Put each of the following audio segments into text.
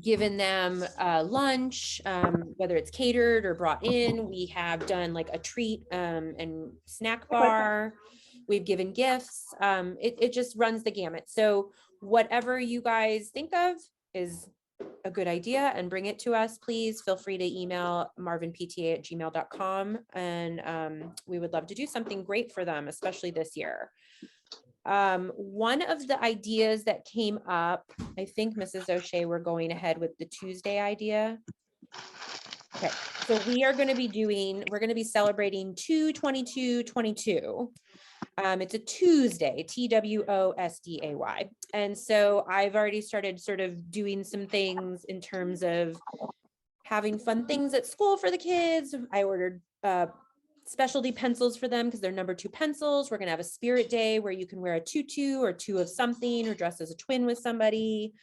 given them lunch, whether it's catered or brought in. We have done like a treat and snack bar. We've given gifts. It just runs the gamut. So whatever you guys think of is a good idea and bring it to us, please feel free to email marvinpta@gmail.com. And we would love to do something great for them, especially this year. One of the ideas that came up, I think Mrs. O'Shea, we're going ahead with the Tuesday idea. Okay, so we're going to be celebrating 2/22/22. It's a Tuesday, TWOSDAY. And so I've already started sort of doing some things in terms of having fun things at school for the kids. I ordered specialty pencils for them because they're number 2 pencils. We're going to have a spirit day where you can wear a tutu or 2 of something or dress as a twin with somebody.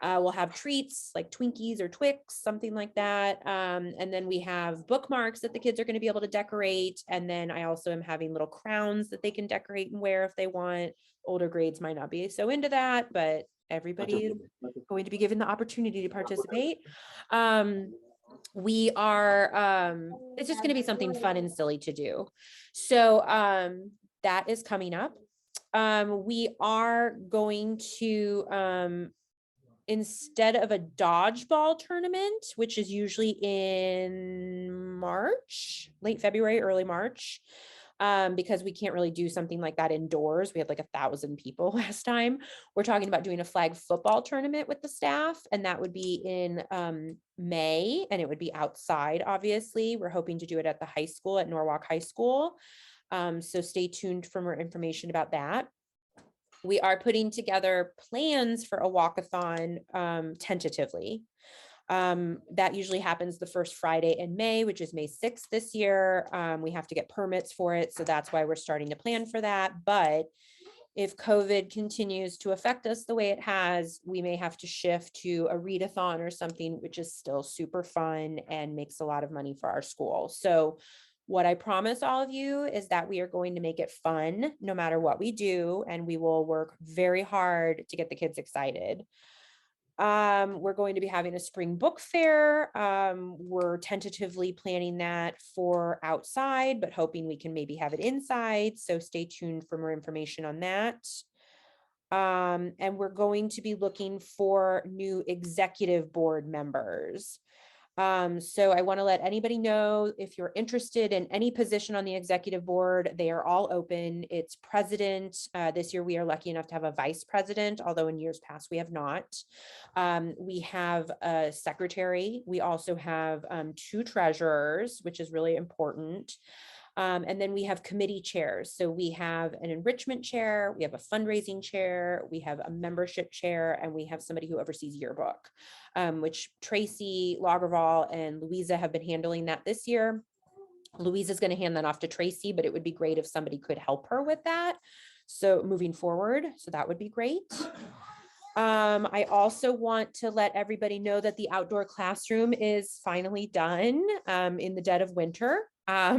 We'll have treats like Twinkies or Twix, something like that. And then we have bookmarks that the kids are going to be able to decorate. And then I also am having little crowns that they can decorate and wear if they want. Older grades might not be so into that, but everybody is going to be given the opportunity to participate. We are, it's just going to be something fun and silly to do. So that is coming up. We are going to, instead of a dodgeball tournament, which is usually in March, late February, early March, because we can't really do something like that indoors. We had like 1,000 people last time. We're talking about doing a flag football tournament with the staff, and that would be in May, and it would be outside, obviously. We're hoping to do it at the high school, at Norwalk High School. So stay tuned for more information about that. We are putting together plans for a walkathon tentatively. That usually happens the first Friday in May, which is May 6th this year. We have to get permits for it, so that's why we're starting to plan for that. But if COVID continues to affect us the way it has, we may have to shift to a readathon or something, which is still super fun and makes a lot of money for our school. So what I promise all of you is that we are going to make it fun no matter what we do, and we will work very hard to get the kids excited. We're going to be having a spring book fair. We're tentatively planning that for outside, but hoping we can maybe have it inside. So stay tuned for more information on that. And we're going to be looking for new executive board members. So I want to let anybody know if you're interested in any position on the executive board, they are all open. It's president. This year we are lucky enough to have a vice president, although in years past we have not. We have a secretary. We also have 2 treasurers, which is really important. And then we have committee chairs. So we have an enrichment chair, we have a fundraising chair, we have a membership chair, and we have somebody who oversees yearbook, which Tracy Lagerval and Louisa have been handling that this year. Louisa's going to hand that off to Tracy, but it would be great if somebody could help her with that. So moving forward, so that would be great. I also want to let everybody know that the outdoor classroom is finally done in the dead of winter.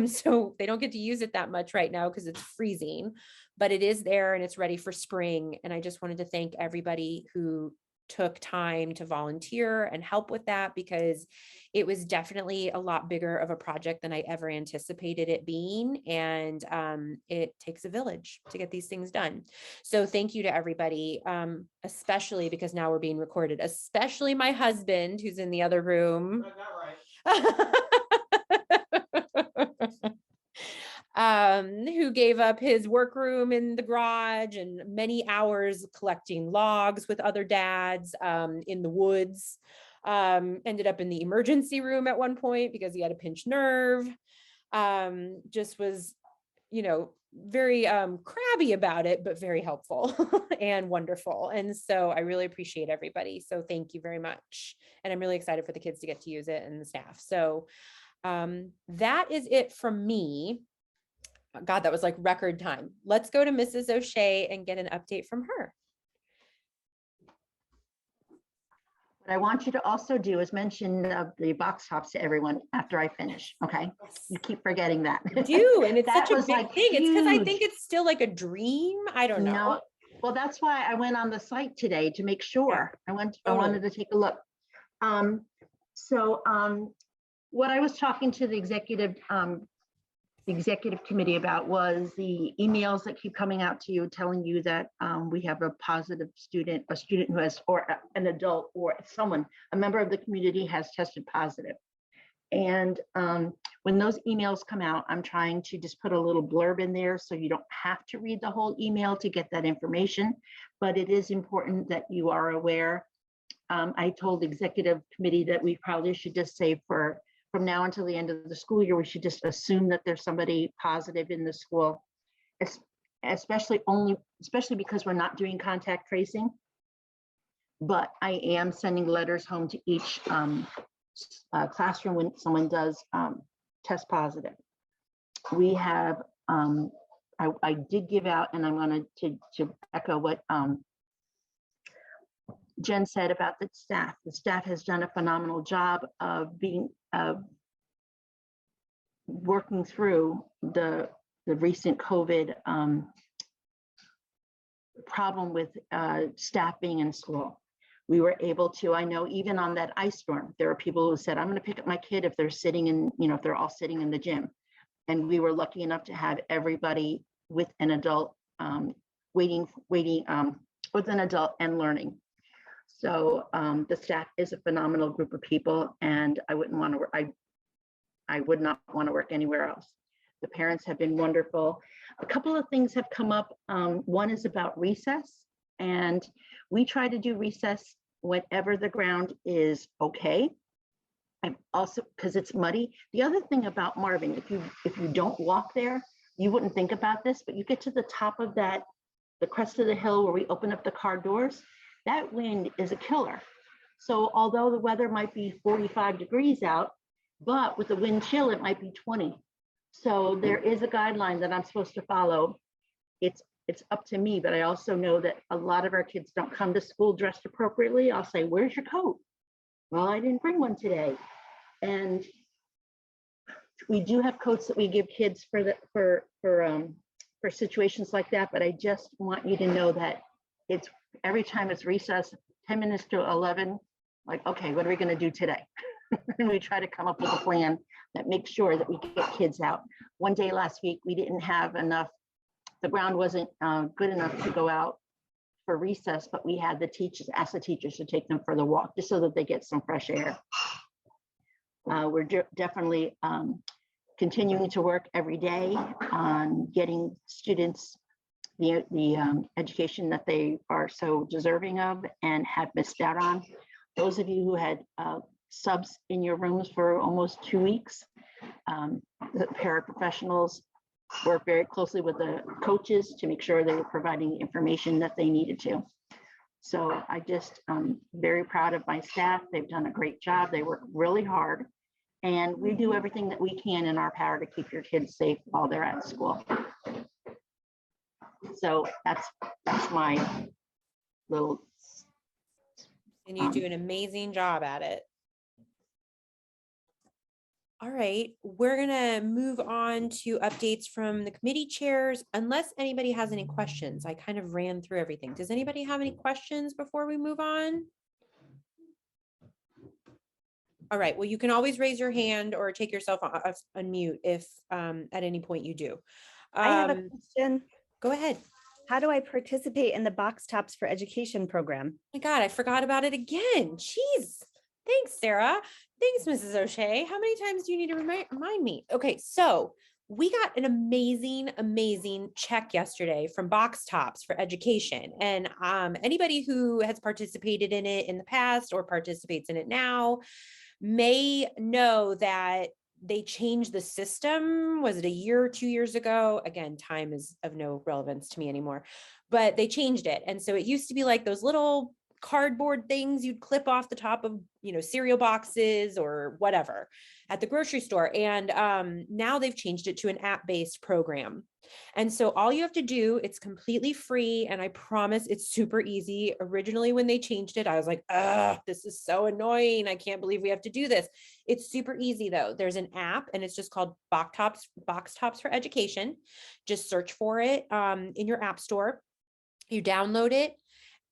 So they don't get to use it that much right now because it's freezing, but it is there and it's ready for spring. And I just wanted to thank everybody who took time to volunteer and help with that, because it was definitely a lot bigger of a project than I ever anticipated it being. And it takes a village to get these things done. So thank you to everybody, especially because now we're being recorded, especially my husband who's in the other room. Who gave up his workroom in the garage and many hours collecting logs with other dads in the woods. Ended up in the emergency room at one point because he had a pinched nerve. Just was, you know, very crabby about it, but very helpful and wonderful. And so I really appreciate everybody. So thank you very much. And I'm really excited for the kids to get to use it and the staff. So that is it from me. God, that was like record time. Let's go to Mrs. O'Shea and get an update from her. What I want you to also do is mention the box tops to everyone after I finish. Okay, you keep forgetting that. I do, and it's That such a was big like thing. It's because I huge. think it's still like a dream. I don't know. No, Well, that's why I went on the site today to make sure. I totally. wanted to take a look. What I was talking to the executive committee about was the emails that keep coming out to you telling you that we have a positive student, a student who has, or an adult, or someone, a member of the community has tested positive. And when those emails come out, I'm trying to just put a little blurb in there so you don't have to read the whole email to get that information, but it is important that you are aware. I told the executive committee that we probably should just say from now until the end of the school year, we should just assume that there's somebody positive in the school, especially because we're not doing contact tracing. But I am sending letters home to each classroom when someone does test positive. We have, I did give out, and I'm going to echo what Jen said about the staff. The staff has done a phenomenal job of working through the recent COVID problem with staff being in school. We were able to, I know even on that ice storm, there are people who said, I'm going to pick up my kid if they're sitting in, if they're all sitting in the gym. And we were lucky enough to have everybody with an adult waiting with an adult and learning. So the staff is a phenomenal group of people, and I wouldn't want to work. I would not want to work anywhere else. The parents have been wonderful. A couple of things have come up. One is about recess, and we try to do recess whenever the ground is okay. And also because it's muddy. The other thing about Marvin, if you don't walk there, you wouldn't think about this, but you get to the top of the crest of the hill where we open up the car doors, that wind is a killer. So although the weather might be 45 degrees out, but with the wind chill, it might be 20. So there is a guideline that I'm supposed to follow. It's up to me, but I also know that a lot of our kids don't come to school dressed appropriately. I'll say, where's your coat? Well, I didn't bring one today. And we do have coats that we give kids for situations like that, but I just want you to know that it's every time it's recess, 10 minutes to 11, like, okay, what are we going to do today? And we try to come up with a plan that makes sure that we get kids out. One day last week, we didn't have enough, the ground wasn't good enough to go out for recess, but we had ask the teachers to take them for the walk just so that they get some fresh air. We're definitely continuing to work every day on getting students the education that they are so deserving of and have missed out on. Those of you who had subs in your rooms for almost 2 weeks, the paraprofessionals worked very closely with the coaches to make sure they were providing the information that they needed to. So I just very proud of my staff. They've done a great job. They work really hard, and we do everything that we can in our power to keep your kids safe while they're at school. So that's my little. And you do an amazing job at it. All right, we're gonna move on to updates from the committee chairs, unless anybody has any questions. I kind of ran through everything. Does anybody have any questions before we move on? All right, well, you can always raise your hand or take yourself off unmute if at any point you do. I have a question. Go ahead. How do I participate in the Box Tops for Education program? Oh my God, I forgot about it again. Jeez. Thanks, Sarah. Thanks, Mrs. O'Shea. How many times do you need to remind me? Okay, so we got an amazing check yesterday from Box Tops for Education. And anybody who has participated in it in the past or participates in it now may know that they changed the system. Was it a year or 2 years ago? Again, time is of no relevance to me anymore, but they changed it. And so it used to be like those little cardboard things you'd clip off the top of, cereal boxes or whatever at the grocery store. And now they've changed it to an app-based program. And so all you have to do, it's completely free. And I promise it's super easy. Originally, when they changed it, I was like, this is so annoying. I can't believe we have to do this. It's super easy though. There's an app and it's just called Box Tops for Education. Just search for it in your app store. You download it,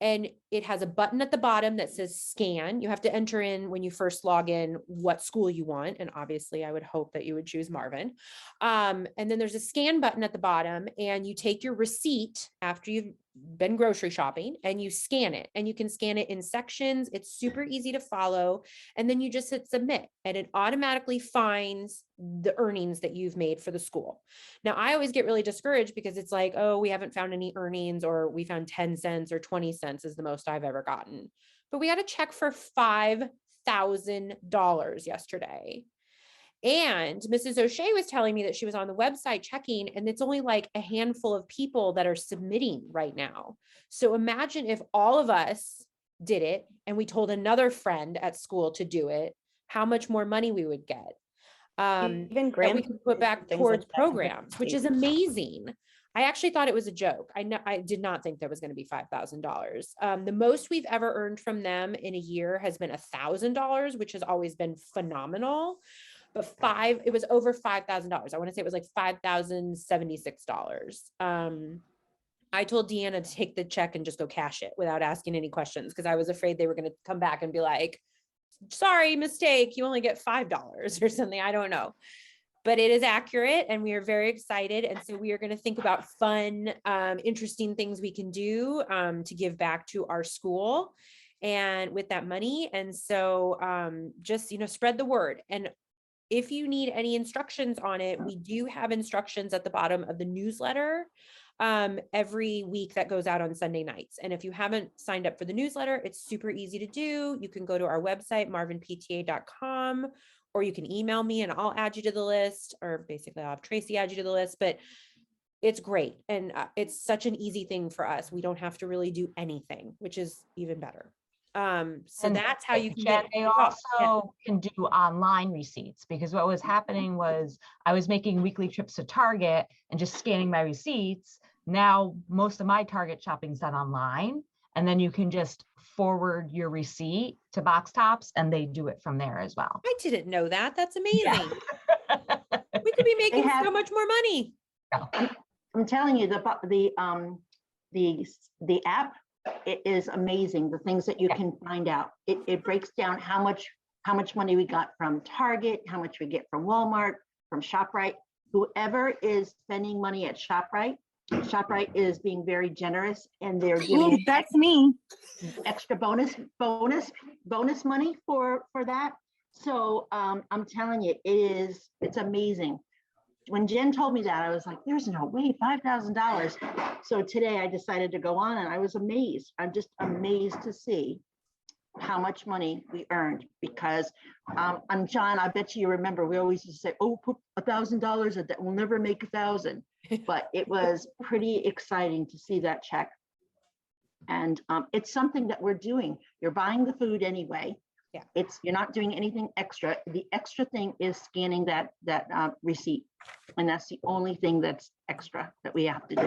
and it has a button at the bottom that says scan. You have to enter in when you first log in what school you want. And obviously I would hope that you would choose Marvin. And then there's a scan button at the bottom, and you take your receipt after you've been grocery shopping and you scan it, and you can scan it in sections. It's super easy to follow. And then you just hit submit, and it automatically finds the earnings that you've made for the school. Now, I always get really discouraged because it's like, oh, we haven't found any earnings, or we found 10 cents or 20 cents is the most I've ever gotten. But we got a check for $5,000 yesterday. And Mrs. O'Shea was telling me that she was on the website checking, and it's only like a handful of people that are submitting right now. So imagine if all of us did it and we told another friend at school to do it, how much more money we would get. Even That we grants, could put back things towards like that. programs, which is amazing. I actually thought it was a joke. I did not think there was going to be $5,000. The most we've ever earned from them in a year has been $1,000, which has always been phenomenal. But it was over $5,000. I want to say it was like $5,076. I told Deanna to take the check and just go cash it without asking any questions, because I was afraid they were going to come back and be like, sorry, mistake, you only get $5 or something. I don't know. But it is accurate, and we are very excited. And so we are going to think about fun, interesting things we can do to give back to our school and with that money. And so just, spread the word. And if you need any instructions on it, we do have instructions at the bottom of the newsletter every week that goes out on Sunday nights. And if you haven't signed up for the newsletter, it's super easy to do. You can go to our website, marvinpta.com, or you can email me and I'll add you to the list, or basically I'll have Tracy add you to the list. But it's great. And it's such an easy thing for us. We don't have to really do anything, which is even better. So And that's how you can Jen, get they involved. also can do online receipts, because what was happening was I was making weekly trips to Target and just scanning my receipts. Now, most of my Target shopping's done online, and then you can just forward your receipt to Box Tops and they do it from there as well. I didn't know that. That's amazing. Yeah. We could be making have- so much more money. I'm telling you, the app, it is amazing, the things that you can find out. It breaks down how much money we got from Target, how much we get from Walmart, from ShopRite. Whoever is spending money at ShopRite is being very generous, and they're giving That's me. extra bonus money for that. So I'm telling you, it's amazing. When Jen told me that, I was like, there's no way, $5,000. So today I decided to go on, and I was amazed. I'm just amazed to see how much money we earned, because and John, I bet you remember, we always used to say, oh, put $1,000 that we'll never make 1,000. But it was pretty exciting to see that check. And it's something that we're doing. You're buying the food anyway. Yeah. You're not doing anything extra. The extra thing is scanning that receipt. And that's the only thing that's extra that we have to do.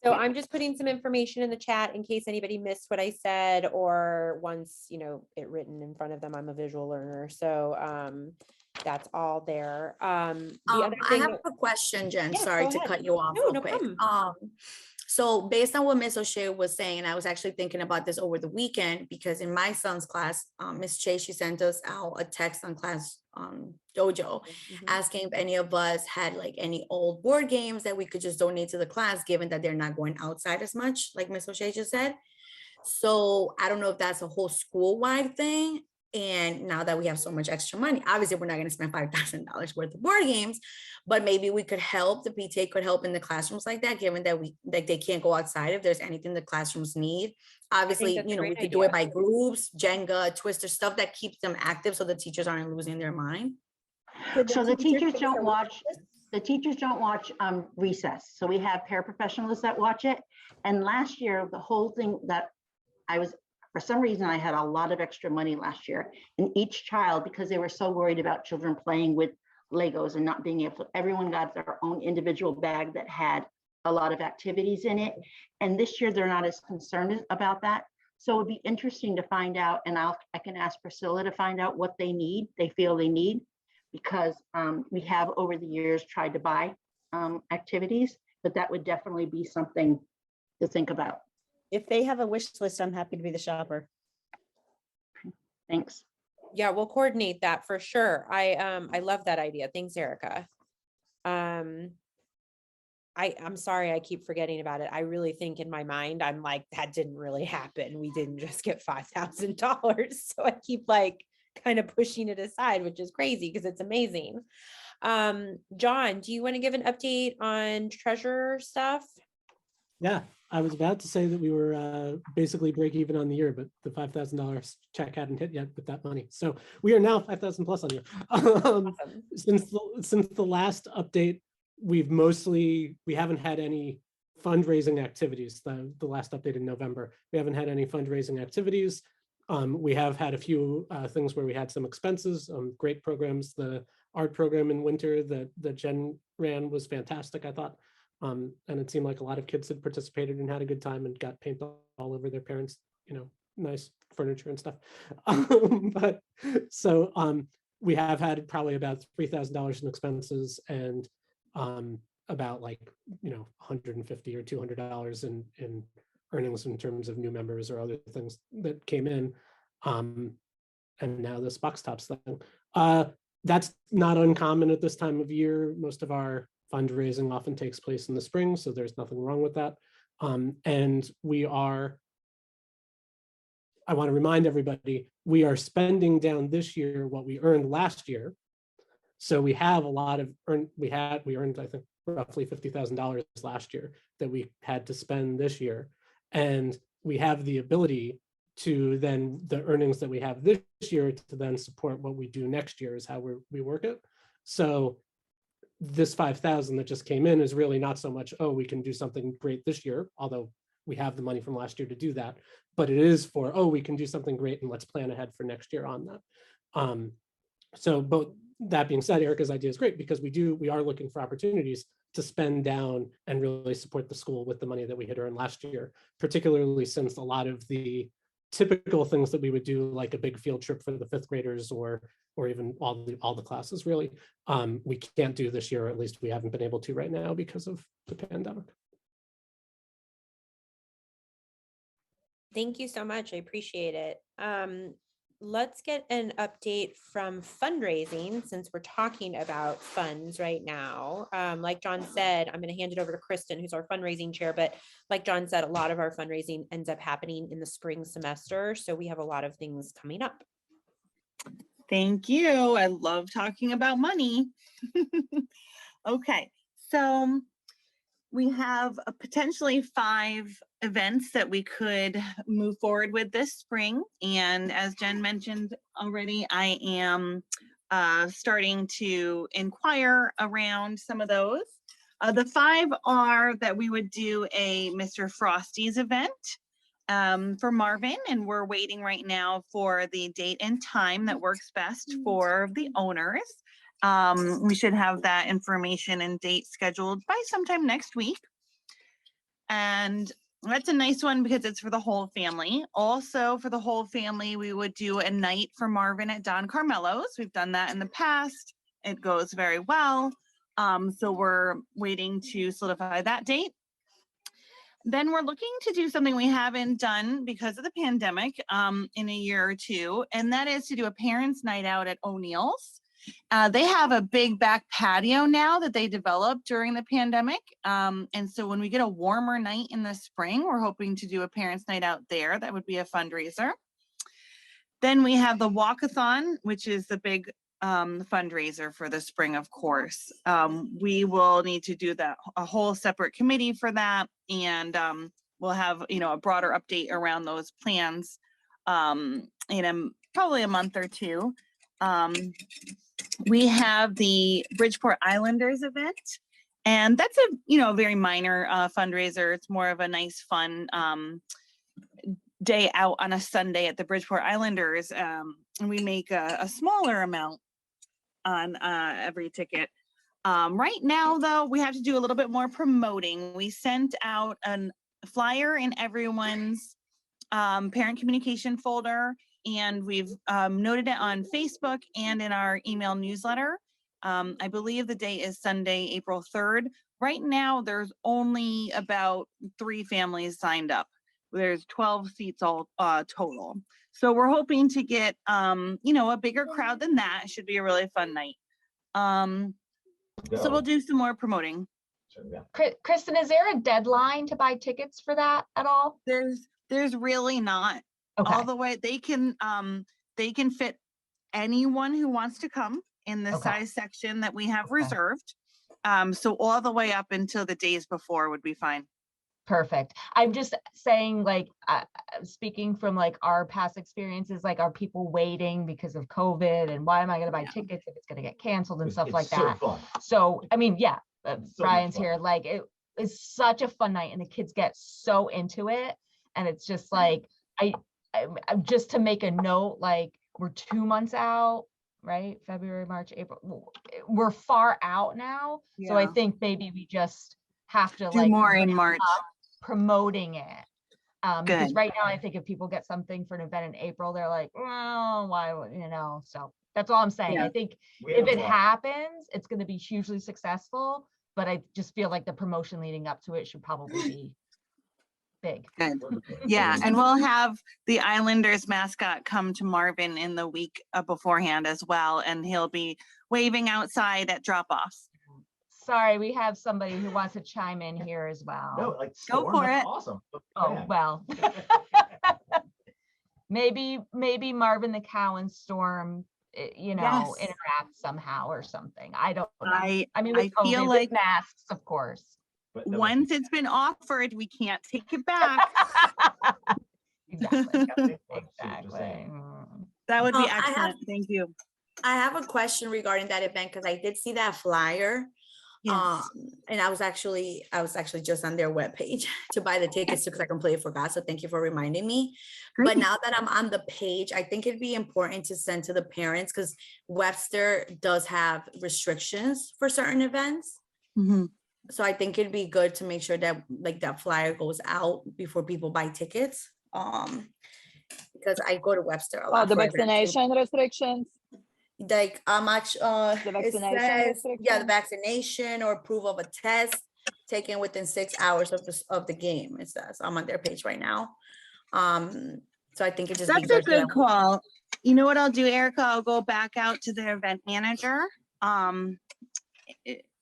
So I'm just putting some information in the chat in case anybody missed what I said, or wants, it written in front of them. I'm a visual learner. So that's all there. The other I thing have a question, Jen. Yeah, Sorry go to ahead. cut you off No, real no quick. problem. So based on what Ms. O'Shea was saying, and I was actually thinking about this over the weekend, because in my son's class, Ms. Chase, she sent us out a text on Class Dojo asking if any of us had like any old board games that we could just donate to the class, given that they're not going outside as much, like Ms. O'Shea just said. So I don't know if that's a whole school-wide thing. And now that we have so much extra money, obviously we're not going to spend $5,000 worth of board games, but maybe we could help, the PTA could help in the classrooms like that, given that they can't go outside. If there's anything the classrooms need, obviously, that's a we great could do it idea. by groups, Jenga, Twister, stuff that keeps them active so the teachers aren't losing their mind. So the teachers don't watch recess. So we have paraprofessionals that watch it. And last year, the whole thing that for some reason, I had a lot of extra money last year, and each child, because they were so worried about children playing with Legos and not being able to, everyone got their own individual bag that had a lot of activities in it. And this year, they're not as concerned about that. So it'd be interesting to find out, and I can ask Priscilla to find out what they feel they need, because we have over the years tried to buy activities, but that would definitely be something to think about. If they have a wish list, I'm happy to be the shopper. Thanks. Yeah, we'll coordinate that for sure. I love that idea. Thanks, Erica. I'm sorry, I keep forgetting about it. I really think in my mind, I'm like, that didn't really happen. We didn't just get $5,000. So I keep like kind of pushing it aside, which is crazy because it's amazing. John, do you want to give an update on treasurer stuff? Yeah, I was about to say that we were basically break even on the year, but the $5,000 check hadn't hit yet with that money. So we are now 5,000 plus on the year. Awesome. Since the last update, we haven't had any fundraising activities. The last update in November, we haven't had any fundraising activities. We have had a few things where we had some expenses, great programs. The art program in winter that Jen ran was fantastic, I thought. And it seemed like a lot of kids had participated and had a good time and got paint all over their parents, nice furniture and stuff. We have had probably about $3,000 in expenses and about like, $150 or $200 in earnings in terms of new members or other things that came in. And now this box tops thing. That's not uncommon at this time of year. Most of our fundraising often takes place in the spring, so there's nothing wrong with that. And I want to remind everybody, we are spending down this year what we earned last year. So we have a lot of we earned, I think, roughly $50,000 last year that we had to spend this year. And we have the ability to then, the earnings that we have this year to then support what we do next year is how we work it. So this 5,000 that just came in is really not so much, oh, we can do something great this year, although we have the money from last year to do that, but it is for, oh, we can do something great and let's plan ahead for next year on that. So, but that being said, Erica's idea is great because we are looking for opportunities to spend down and really support the school with the money that we had earned last year, particularly since a lot of the typical things that we would do, like a big field trip for the fifth graders or even all the classes really, we can't do this year, or at least we haven't been able to right now because of the pandemic. Thank you so much. I appreciate it. Let's get an update from fundraising since we're talking about funds right now. Like John said, I'm going to hand it over to Kristen, who's our fundraising chair. But like John said, a lot of our fundraising ends up happening in the spring semester. So we have a lot of things coming up. Thank you. I love talking about money. Okay, so we have potentially 5 events that we could move forward with this spring. And as Jen mentioned already, I am starting to inquire around some of those. The 5 are that we would do a Mr. Frosty's event for Marvin, and we're waiting right now for the date and time that works best for the owners. We should have that information and date scheduled by sometime next week. And that's a nice one because it's for the whole family. Also for the whole family, we would do a night for Marvin at Don Carmelo's. We've done that in the past. It goes very well. So we're waiting to solidify that date. Then we're looking to do something we haven't done because of the pandemic in a year or two, and that is to do a parents' night out at O'Neill's. They have a big back patio now that they developed during the pandemic. And so when we get a warmer night in the spring, we're hoping to do a parents' night out there. That would be a fundraiser. Then we have the walkathon, which is the big fundraiser for the spring, of course. We will need to do a whole separate committee for that. And we'll have, a broader update around those plans in probably a month or two. We have the Bridgeport Islanders event, and that's a very minor fundraiser. It's more of a nice fun day out on a Sunday at the Bridgeport Islanders, and we make a smaller amount on every ticket. Right now, though, we have to do a little bit more promoting. We sent out a flyer in everyone's parent communication folder, and we've noted it on Facebook and in our email newsletter. I believe the date is Sunday, April 3rd. Right now, there's only about 3 families signed up. There's 12 seats all total. So we're hoping to get, a bigger crowd than that. It should be a really fun night. So we'll do some more promoting. Kristen, is there a deadline to buy tickets for that at all? There's really not. Okay. All the way, they can fit anyone who wants to come in the Okay. size section that we have Okay. reserved. So all the way up until the days before would be fine. Perfect. I'm just saying, like, speaking from like our past experiences, like, are people waiting because of COVID, and why am I going to buy tickets if it's going to get canceled and stuff like that? So, I mean, yeah, Brian's here. Like, it is such a fun night, and the kids get so into it, and it's just like, I just to make a note, like, we're 2 months out, right? February, March, April. We're far out now, so I Yeah. think maybe we just have to Do like more in ramp March. up promoting it. Because Good. right now, I think if people get something for an event in April, they're like, well, why would, so that's all I'm saying. Yeah. I think if it happens, it's going to be hugely successful, but I just feel like the promotion leading up to it should probably be big. Good. Yeah, and we'll have the Islanders mascot come to Marvin in the week beforehand as well, and he'll be waving outside at drop-off. Sorry, we have somebody who wants to chime in here as well. No, like Go Storm, for that's it. awesome. Oh, well. maybe Marvin the Cow and Storm, Yes. interact somehow or something. I don't know. I mean, with I feel COVID, with like masks, of course. But that once it's been offered, we can't take it back. Exactly. I see what you're Exactly. saying. That would be I have- excellent. Thank you. I have a question regarding that event because I did see that flyer. Yes. And I was actually just on their webpage to buy the tickets because I completely forgot. So thank you for reminding me. But Great. now that I'm on the page, I think it'd be important to send to the parents because Webster does have restrictions for certain events. Mhm. So I think it'd be good to make sure that like that flyer goes out before people buy tickets. Because I go to Webster a lot. The for events too. vaccination restrictions. Like I'm actually The vaccination the restriction? vaccination or proof of a test taken within 6 hours of the game. It says I'm on their page right now. So I think it just be That's a good good to- call. You know what I'll do, Erica? I'll go back out to the event manager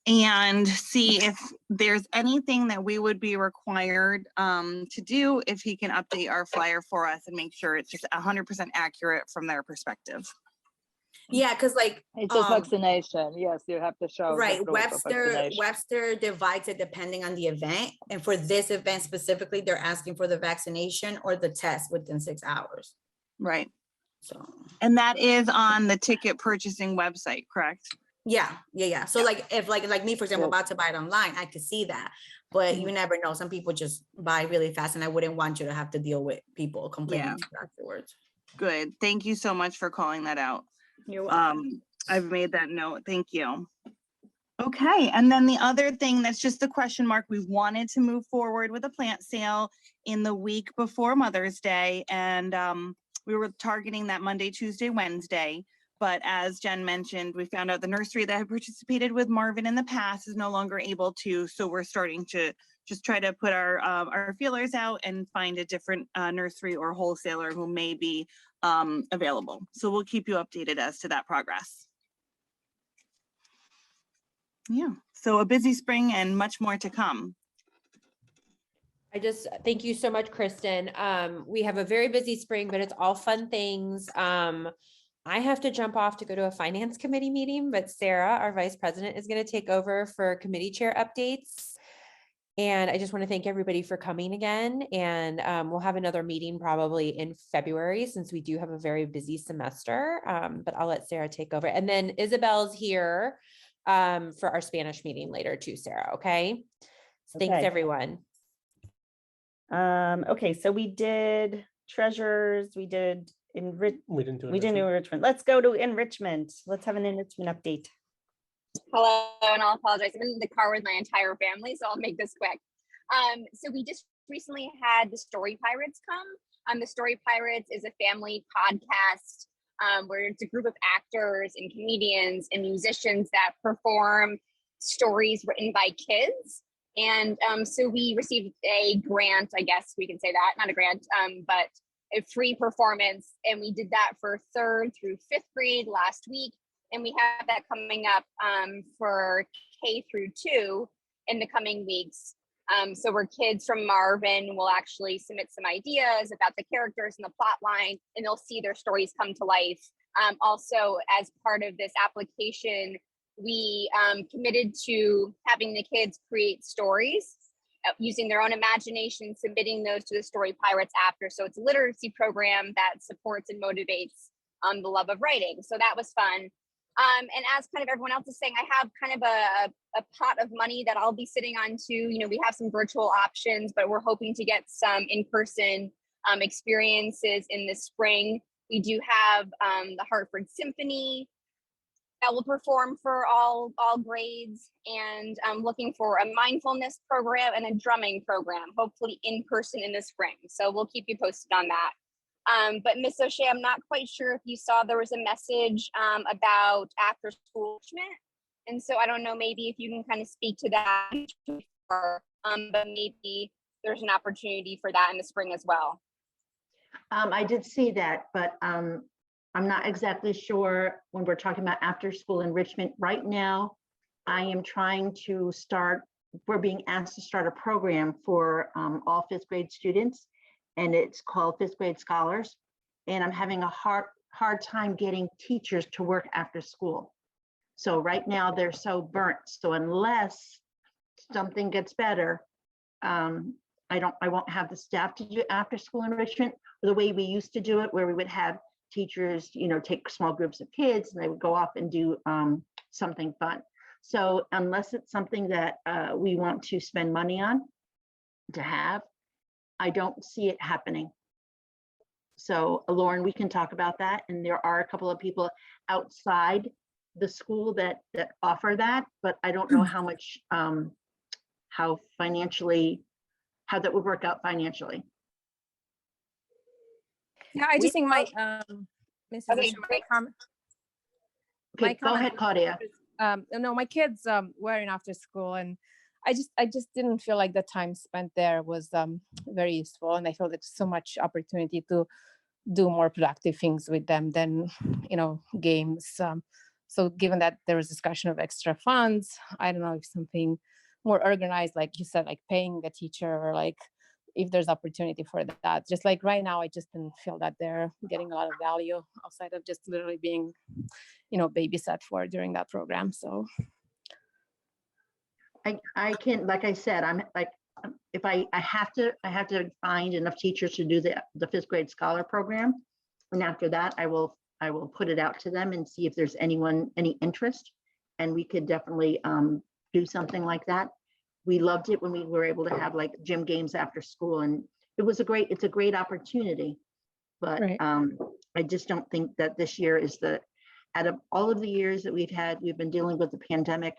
and see if there's anything that we would be required to do, if he can update our flyer for us and make sure it's just 100% accurate from their perspective. Yeah, because like It's just vaccination. Yes, you have to show. the right, proof of vaccination. Webster divides it depending on the event. And for this event specifically, they're asking for the vaccination or the test within 6 hours. Right. So And that is on the ticket purchasing website, correct? yeah. So like if like me, for example, Yeah. about to buy it online, I could see that. But you Mhm. never know. Some people just buy really fast, and I wouldn't want you to have to deal with people complaining Yeah. to you afterwards. Good. Thank you so much for calling that out. You're welcome. I've made that note. Thank you. Okay, and then the other thing that's just the question mark, we wanted to move forward with a plant sale in the week before Mother's Day, and we were targeting that Monday, Tuesday, Wednesday. But as Jen mentioned, we found out the nursery that had participated with Marvin in the past is no longer able to, so we're starting to just try to put our feelers out and find a different nursery or wholesaler who may be available. So we'll keep you updated as to that progress. Yeah, so a busy spring and much more to come. Thank you so much, Kristen. We have a very busy spring, but it's all fun things. I have to jump off to go to a finance committee meeting, but Sarah, our vice president, is going to take over for committee chair updates. And I just want to thank everybody for coming again. And we'll have another meeting probably in February since we do have a very busy semester. But I'll let Sarah take over. And then Isabel's here for our Spanish meeting later too, Sarah. Okay. So thanks, Okay. everyone. Okay, so we did treasures, we did We didn't do it. we didn't do enrichment. Let's go to enrichment. Let's have an enrichment update. Hello, and I'll apologize. I'm in the car with my entire family, so I'll make this quick. So we just recently had the Story Pirates come. The Story Pirates is a family podcast where it's a group of actors and comedians and musicians that perform stories written by kids. And so we received a grant, I guess we can say that, not a grant, but a free performance. And we did that for 3rd through 5th grade last week. And we have that coming up for K through 2 in the coming weeks. So where kids from Marvin will actually submit some ideas about the characters and the plot line, and they'll see their stories come to life. Also, as part of this application, we committed to having the kids create stories using their own imagination, submitting those to the Story Pirates after. So it's a literacy program that supports and motivates the love of writing. So that was fun. And as kind of everyone else is saying, I have kind of a pot of money that I'll be sitting on too. You know, we have some virtual options, but we're hoping to get some in-person experiences in the spring. We do have the Hartford Symphony that will perform for all grades, and I'm looking for a mindfulness program and a drumming program, hopefully in person in the spring. So we'll keep you posted on that. But Miss O'Shea, I'm not quite sure if you saw there was a message about after school enrichment. And so I don't know, maybe if you can kind of speak to that, but maybe there's an opportunity for that in the spring as well. I did see that, but I'm not exactly sure when we're talking about after school enrichment. Right now, I am trying to start, we're being asked to start a program for all 5th grade students, and it's called 5th Grade Scholars. And I'm having a hard time getting teachers to work after school. So right now they're so burnt. So unless something gets better, I won't have the staff to do after school enrichment the way we used to do it, where we would have teachers, you know, take small groups of kids and they would go off and do something fun. So unless it's something that we want to spend money on to have, I don't see it happening. So Lauren, we can talk about that. And there are a couple of people outside the school that offer that, but I don't know how much, how that would work out financially. Yeah, I just think my Mrs. Okay, O'Shea, great. Okay, go ahead, Claudia. No, my kids were in after school, and I just didn't feel like the time spent there was very useful, and I felt there's so much opportunity to do more productive things with them than, you know, games. So given that there was discussion of extra funds, I don't know if something more organized, like you said, like paying the teacher, or like if there's opportunity for that. Just like right now, I just didn't feel that they're getting a lot of value outside of just literally being, you know, babysat for during that program. So I can, like I said, I'm like, if I have to find enough teachers to do the 5th grade scholar program. And after that, I will put it out to them and see if there's any interest, and we could definitely do something like that. We loved it when we were able to have like gym games after school, and it's a great opportunity. But right. I just don't think that this year is out of all of the years that we've been dealing with the pandemic,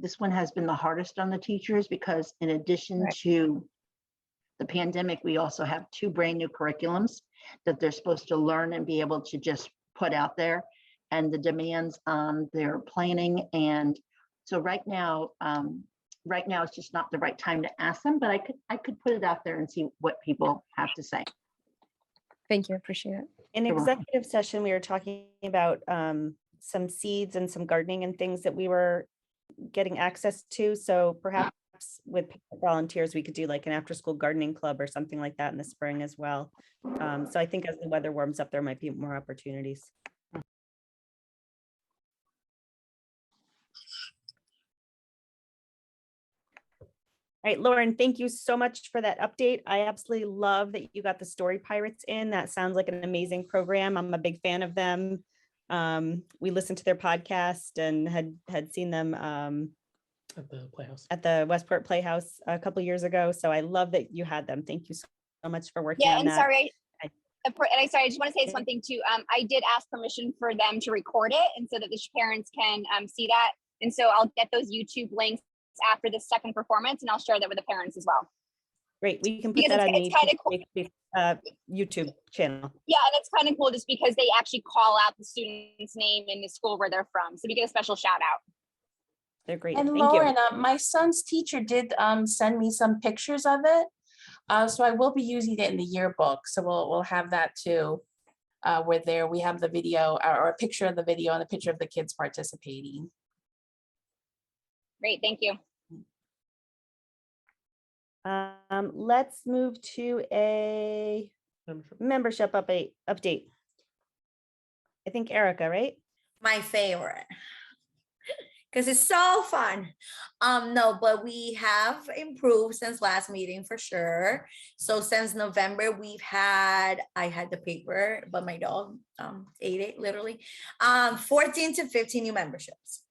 this one has been the hardest on the teachers, because in addition to the pandemic, we also have 2 brand new curriculums that they're supposed to learn and be able to just put out there, and the demands on their planning. And so right now it's just not the right time to ask them, but I could put it out there and see what people have to say. Thank you, appreciate it. In You're welcome. executive session, we were talking about some seeds and some gardening and things that we were getting access to. So perhaps with volunteers, we could do like an after-school gardening club or something like that in the spring as well. So I think as the weather warms up, there might be more opportunities. All right, Lauren, thank you so much for that update. I absolutely love that you got the Story Pirates in. That sounds like an amazing program. I'm a big fan of them. We listened to their podcast and had seen them At the Playhouse. at the Westport Playhouse a couple years ago. So I love that you had them. Thank you so much for working on that. Sorry, I just want to say something too. I did ask permission for them to record it, and so that the parents can see that. And so I'll get those YouTube links after the second performance, and I'll share that with the parents as well. Great, we can put Because that on it's kind of cool. the YouTube channel. Yeah, and it's kind of cool just because they actually call out the student's name and the school where they're from. So we get a special shout out. They're great. And Thank Lauren, you. my son's teacher did send me some pictures of it. So I will be using it in the yearbook. So we'll have that too. Where there we have the video or a picture of the video and a picture of the kids participating. Great, thank you. Let's move to a membership update. I think Erica, right? My favorite. Because it's so fun. No, but we have improved since last meeting for sure. So since November, I had the paper, but my dog ate it literally. 14 to 15 new memberships.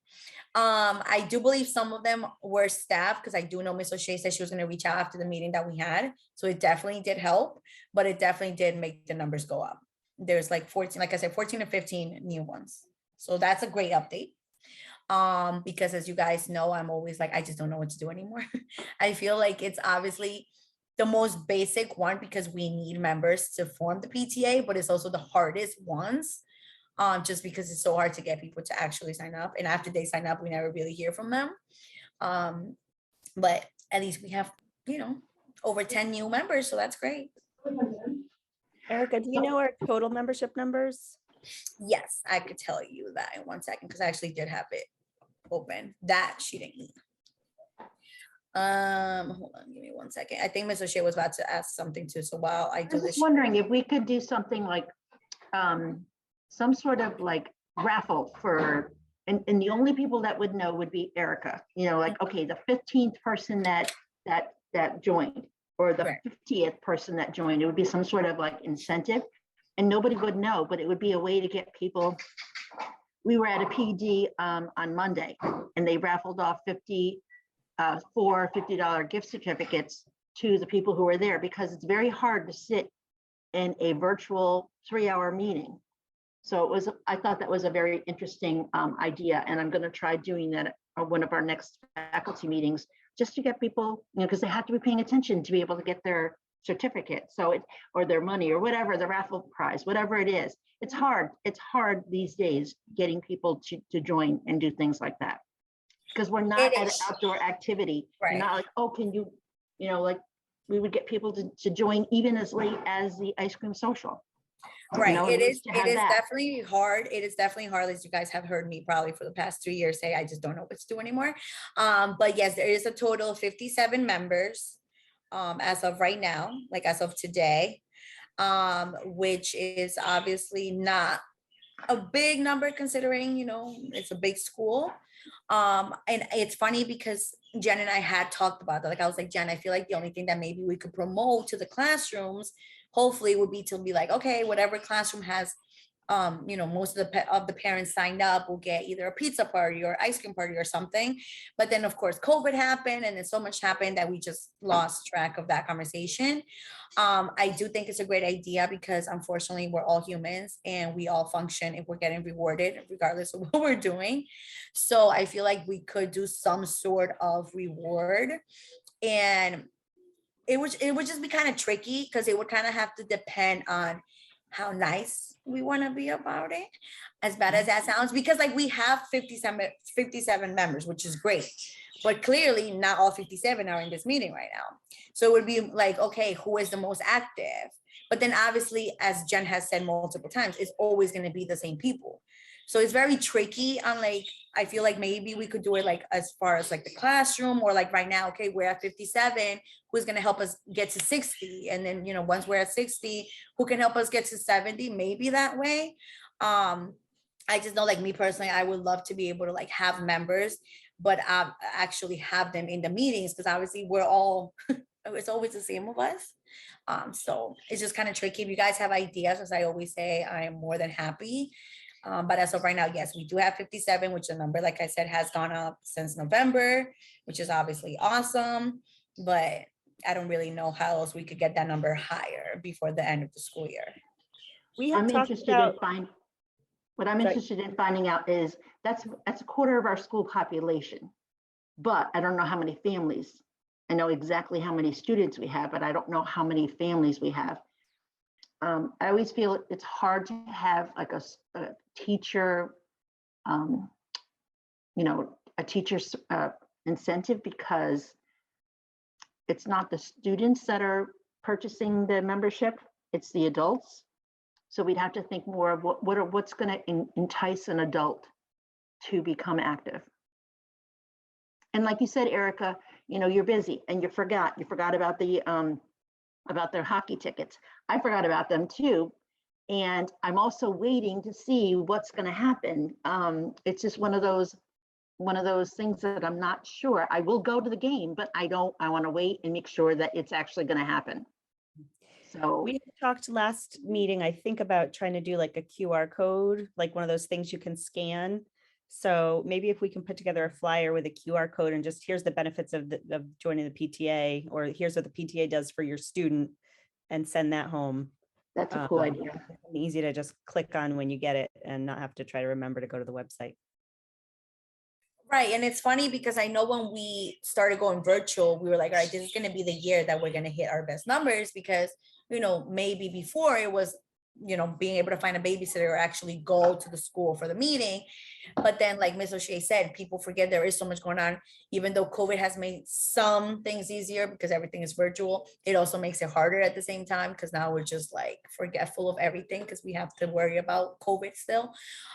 I do believe some of them were staff because I do know Miss O'Shea said she was going to reach out after the meeting that we had. So it definitely did help, but it definitely did make the numbers go up. There's like 14, like I said, 14 to 15 new ones. So that's a great update. Because as you guys know, I'm always like, I just don't know what to do anymore. I feel like it's obviously the most basic one because we need members to form the PTA, but it's also the hardest ones. Just because it's so hard to get people to actually sign up. And after they sign up, we never really hear from them. But at least we have, over 10 new members. So that's great. Erica, do you know our total membership numbers? Yes, I could tell you that in 1 second because I actually did have it open. That she didn't need. Hold on, give me 1 second. I think Ms. O'Shea was about to ask something too. So while I do I was this, wondering if we could do something like some sort of like raffle for, and the only people that would know would be Erica. Like, okay, the 15th person that joined, or the Right. 50th person that joined. It would be some sort of like incentive, and nobody would know, but it would be a way to get people. We were at a PD on Monday, and they raffled off 4 $50 gift certificates to the people who were there, because it's very hard to sit in a virtual 3-hour meeting. So I thought that was a very interesting idea, and I'm going to try doing that at one of our next faculty meetings, just to get people, because they have to be paying attention to be able to get their certificate, or their money, or whatever, the raffle prize, whatever it is. It's hard these days getting people to join and do things like that, because we're not at an outdoor activity. Right. We're not like, oh, can you, like we would get people to join even as late as the ice cream social. Right. It is to have that. definitely hard. It is definitely hard, as you guys have heard me probably for the past 3 years say, I just don't know what to do anymore. But yes, there is a total of 57 members as of right now, like as of today, which is obviously not a big number considering, it's a big school. And it's funny because Jen and I had talked about that. Like I was like, Jen, I feel like the only thing that maybe we could promote to the classrooms hopefully would be to be like, okay, whatever classroom has, most of the parents signed up will get either a pizza party or ice cream party or something. But then of course, COVID happened, and then so much happened that we just lost track of that conversation. I do think it's a great idea because unfortunately we're all humans and we all function if we're getting rewarded regardless of what we're doing. So I feel like we could do some sort of reward, and it would just be kind of tricky because it would kind of have to depend on how nice we want to be about it, as bad as that sounds, because like we have 57 members, which is great, but clearly not all 57 are in this meeting right now. So it would be like, okay, who is the most active? But then obviously, as Jen has said multiple times, it's always going to be the same people. So it's very tricky on like, I feel like maybe we could do it like as far as like the classroom, or like right now, okay, we're at 57, who's going to help us get to 60? And then, once we're at 60, who can help us get to 70? Maybe that way. I just know, like me personally, I would love to be able to like have members, but actually have them in the meetings, because obviously we're all, it's always the same of us. So it's just kind of tricky. If you guys have ideas, as I always say, I am more than happy. But as of right now, yes, we do have 57, which the number, like I said, has gone up since November, which is obviously awesome. But I don't really know how else we could get that number higher before the end of the school year. I'm interested in what I'm interested in finding out is that's a quarter of our school population, but I don't know how many families I know exactly how many students we have, but I don't know how many families we have. I always feel it's hard to have like a teacher, a teacher's incentive, because it's not the students that are purchasing the membership, it's the adults. So we'd have to think more of what's going to entice an adult to become active. And like you said, Erica, you're busy and you forgot about their hockey tickets. I forgot about them too. And I'm also waiting to see what's going to happen. It's just one of those things that I'm not sure. I will go to the game, but I want to wait and make sure that it's actually going to happen. So we talked last meeting, I think, about trying to do like a QR code, like one of those things you can scan. So maybe if we can put together a flyer with a QR code and just here's the benefits of joining the PTA, or here's what the PTA does for your student, and send that home. That's a cool idea. Easy to just click on when you get it and not have to try to remember to go to the website. Right. And it's funny because I know when we started going virtual, we were like, all right, this is going to be the year that we're going to hit our best numbers, because, maybe before it was, being able to find a babysitter or actually go to the school for the meeting. But then, like Ms. O'Shea said, people forget there is so much going on. Even though COVID has made some things easier because everything is virtual, it also makes it harder at the same time, because now we're just like forgetful of everything because we have to worry about COVID still.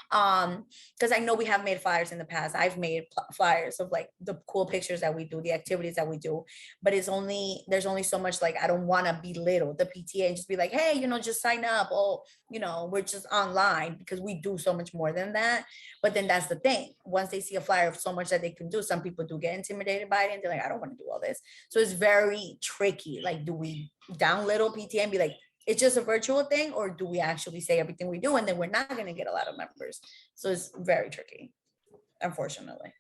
Because I know we have made flyers in the past. I've made flyers of like the cool pictures that we do, the activities that we do, but there's only so much. Like, I don't want to belittle the PTA and just be like, hey, just sign up. Oh, we're just online, because we do so much more than that. But then that's the thing. Once they see a flyer of so much that they can do, some people do get intimidated by it and they're like, I don't want to do all this. So it's very tricky. Like, do we down little PTA and be like, it's just a virtual thing, or do we actually say everything we do and then we're not going to get a lot of members? So it's very tricky, unfortunately.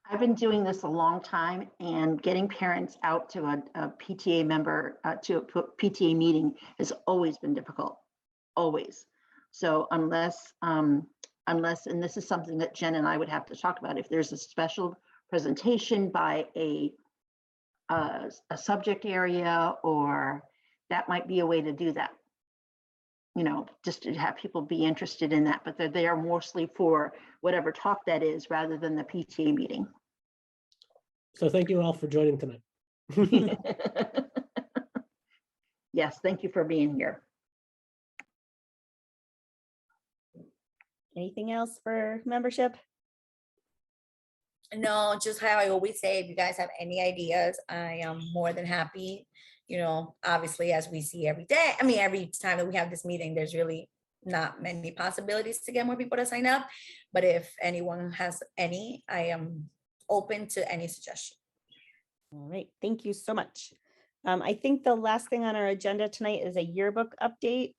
I've been doing this a long time, and getting parents out to a PTA member, to a PTA meeting has always been difficult, always. So unless, and this is something that Jen and I would have to talk about, if there's a special presentation by a subject area, or that might be a way to do that. Just to have people be interested in that, but they're there mostly for whatever talk that is, rather than the PTA meeting. So thank you all for joining tonight. Yes, thank you for being here. Anything else for membership? No, just how I always say, if you guys have any ideas, I am more than happy. Obviously, as we see every day, every time that we have this meeting, there's really not many possibilities to get more people to sign up. But if anyone has any, I am open to any suggestion. All right, thank you so much. I think the last thing on our agenda tonight is a yearbook update.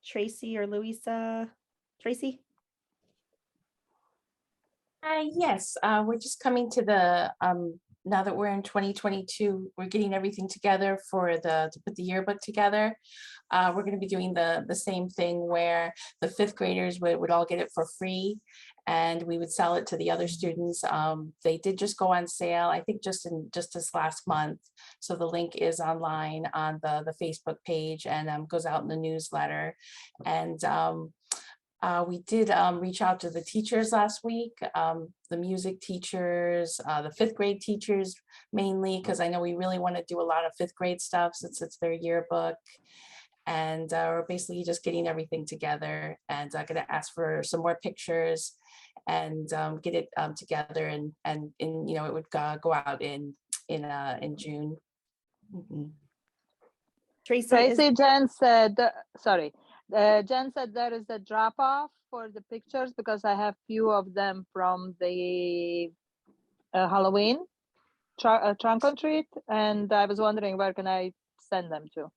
Tracy or Louisa? Tracy? Yes, we're just coming to the, now that we're in 2022, we're getting everything together to put the yearbook together. We're going to be doing the same thing where the 5th graders would all get it for free, and we would sell it to the other students. They did just go on sale, I think just this last month. So the link is online on the Facebook page, and goes out in the newsletter. And we did reach out to the teachers last week, the music teachers, the 5th grade teachers mainly, because I know we really want to do a lot of 5th grade stuff since it's their yearbook. And we're basically just getting everything together, and I'm going to ask for some more pictures and get it together, and it would go out in June. Mm-hmm. Tracy, Jen said, sorry. Jen said there is a drop off for the pictures because I have few of them from the Halloween trunk or treat, and I was wondering where can I send them to?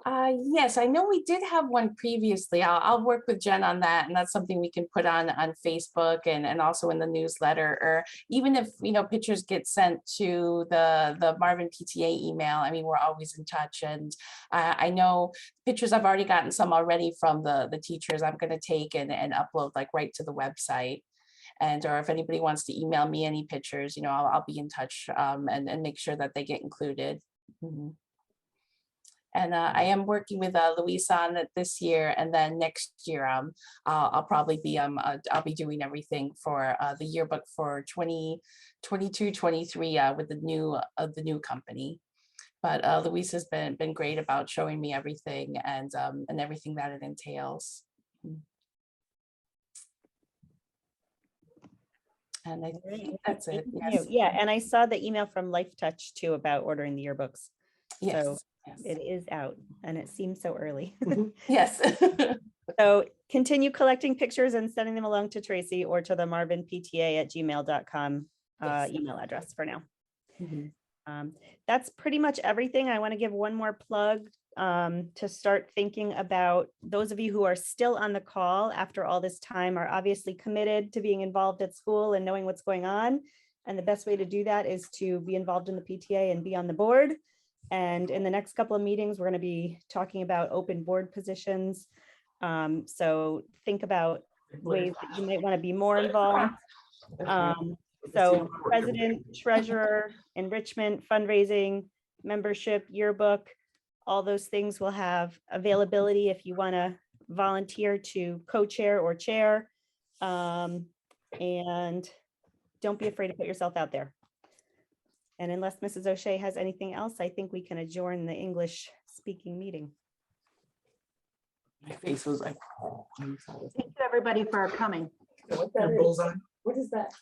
Yes, I know we did have one previously. I'll work with Jen on that, and that's something we can put on Facebook and also in the newsletter, or even if pictures get sent to the Marvin PTA email. We're always in touch, and I know pictures, I've already gotten some already from the teachers. I'm going to take and upload like right to the website. And or if anybody wants to email me any pictures, you know, I'll be in touch and make sure that they get included. Mhm. And I am working with Louisa on it this year, and then next year I'll probably be I'll be doing everything for the yearbook for 2022-23 with the new company. But Louisa's been great about showing me everything and everything that it entails. And I think that's it. Yes. Yeah, and I saw the email from Life Touch too about ordering the yearbooks. Yes. So Yes. it is out and it seems so early. Yes. So continue collecting pictures and sending them along to Tracy or to the marvinpta@gmail.com Yes. email address for now. Mhm. That's pretty much everything. I want to give one more plug to start thinking about those of you who are still on the call after all this time are obviously committed to being involved at school and knowing what's going on. And the best way to do that is to be involved in the PTA and be on the board. And in the next couple of meetings, we're going to be talking about open board positions. So think about ways that you might want to be more involved. So president, treasurer, enrichment, fundraising, membership, yearbook, all those things will have availability if you want to volunteer to co-chair or chair. And don't be afraid to put yourself out there. And unless Mrs. O'Shea has anything else, I think we can adjourn the English speaking meeting. My face was like, oh, Thank you, everybody, for coming. what is that?